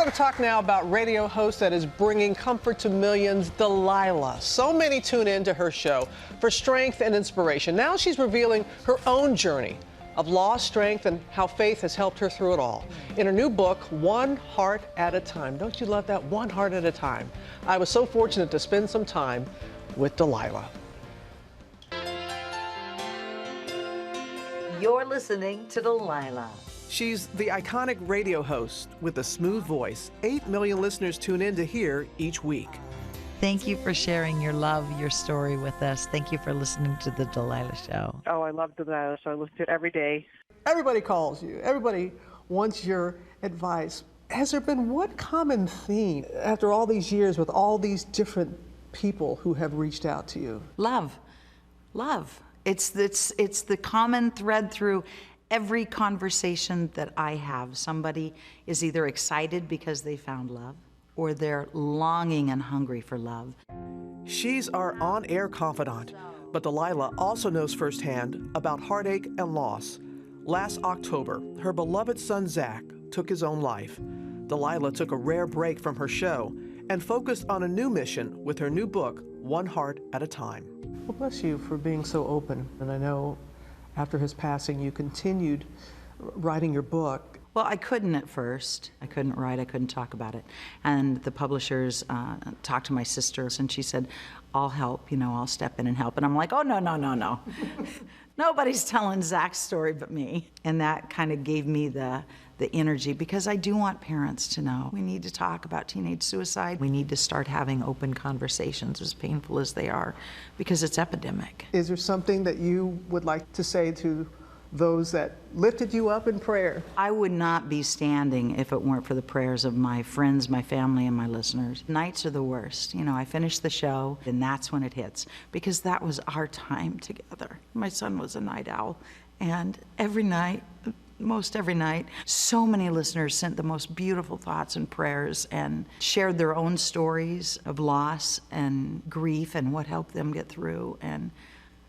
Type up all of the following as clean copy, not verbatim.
going to talk now about radio host that is bringing comfort to millions, Delilah. So many tune in to her show for strength and inspiration. Now she's revealing her own journey of loss, strength, and how faith has helped her through it all. In her new book, One Heart at a Time. Don't you love that? One heart at a time. I was so fortunate to spend some time with Delilah. You're listening to Delilah. She's the iconic radio host with a smooth voice 8 million listeners tune in to hear each week. Thank you for sharing your love, your story with us. Thank you for listening to The Delilah Show. Oh, I love the Delilah Show. I listen to it every day. Everybody calls you. Everybody wants your advice. Has there been one common theme after all these years with all these different people who have reached out to you? Love. Love. It's the common thread through every conversation that I have. Somebody is either excited because they found love, or they're longing and hungry for love. She's our on-air confidant, but Delilah also knows firsthand about heartache and loss. Last October, her beloved son Zach took his own life. Delilah took a rare break from her show and focused on a new mission with her new book, One Heart at a Time. Well, bless you for being so open. And I know after his passing, you continued writing your book. Well, I couldn't at first. I couldn't write, I couldn't talk about it. And the publishers talked to my sister, and she said, I'll help, I'll step in and help. And I'm like, oh, no, no, no, no. Nobody's telling Zach's story but me. And that kind of gave me the energy, because I do want parents to know. We need to talk about teenage suicide. We need to start having open conversations, as painful as they are, because it's epidemic. Is there something that you would like to say to those that lifted you up in prayer? I would not be standing if it weren't for the prayers of my friends, my family, and my listeners. Nights are the worst. I finish the show, and that's when it hits, because that was our time together. My son was a night owl, and every night, most every night, so many listeners sent the most beautiful thoughts and prayers and shared their own stories of loss and grief and what helped them get through. And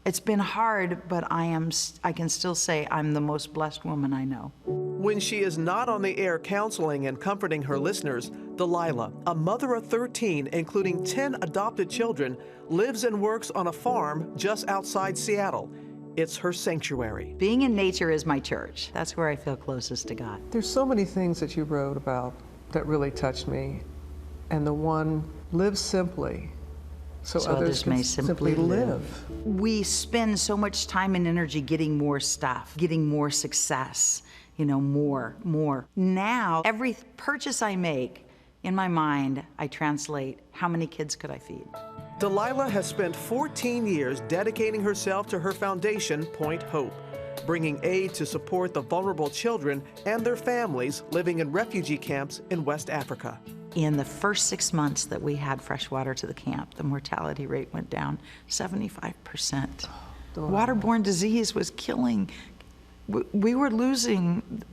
it's been hard, but I can still say I'm the most blessed woman I know. When she is not on the air counseling and comforting her listeners, Delilah, a mother of 13, including 10 adopted children, lives and works on a farm just outside Seattle. It's her sanctuary. Being in nature is my church. That's where I feel closest to God. There's so many things that you wrote about that really touched me. And the one, live simply, so others may simply live. We spend so much time and energy getting more stuff, getting more success, more. Now, every purchase I make, in my mind, I translate, how many kids could I feed? Delilah has spent 14 years dedicating herself to her foundation, Point Hope, bringing aid to support the vulnerable children and their families living in refugee camps in West Africa. In the first 6 months that we had fresh water to the camp, the mortality rate went down 75%. Waterborne disease was killing. We were losing,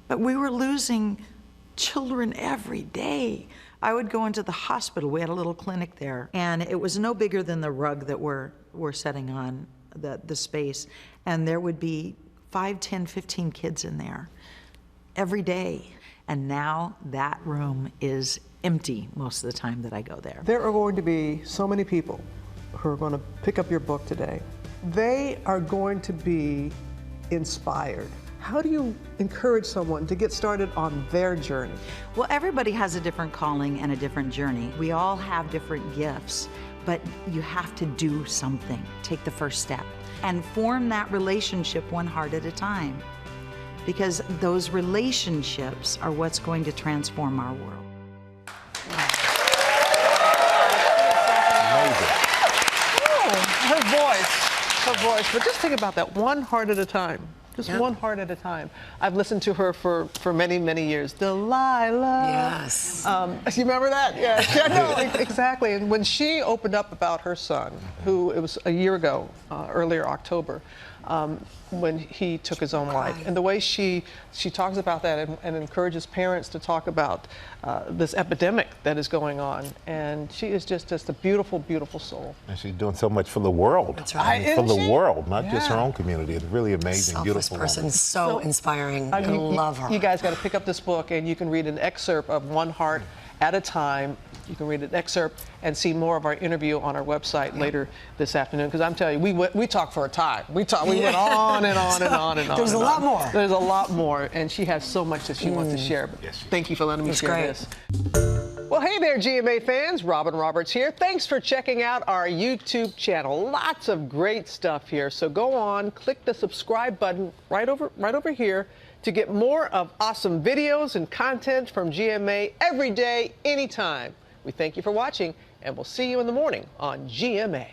but we were losing children every day. I would go into the hospital. We had a little clinic there, and it was no bigger than the rug that we're setting on the space. And there would be 5, 10, 15 kids in there every day. And now that room is empty most of the time that I go there. There are going to be so many people who are going to pick up your book today. They are going to be inspired. How do you encourage someone to get started on their journey? Well, everybody has a different calling and a different journey. We all have different gifts, but you have to do something. Take the first step and form that relationship one heart at a time, because those relationships are what's going to transform our world. Amazing. Oh, her voice. But just think about that, one heart at a time. Just one heart at a time. I've listened to her for many, many years. Delilah. Yes. You remember that? Yes. Yeah, no, exactly. And when she opened up about her son, who it was a year ago, earlier October, when he took his own life. And the way she talks about that and encourages parents to talk about this epidemic that is going on. And she is just a beautiful, beautiful soul. And she's doing so much for the world. That's right. For the world, not just her own community. It's really amazing, Selfless beautiful person, woman. so inspiring. I love her. You guys got to pick up this book, and you can read an excerpt of One Heart at a Time. You can read an excerpt and see more of our interview on our website later this afternoon. Because I'm telling you, we talked for a time. We went on and on and on and on. There's a lot more. There's a lot more, and she has so much that she wants to share. But thank you for letting me share this. Well, hey there, GMA fans. Robin Roberts here. Thanks for checking out our YouTube channel. Lots of great stuff here. So go on, click the subscribe button right over here to get more of awesome videos and content from GMA every day, anytime. We thank you for watching, and we'll see you in the morning on GMA.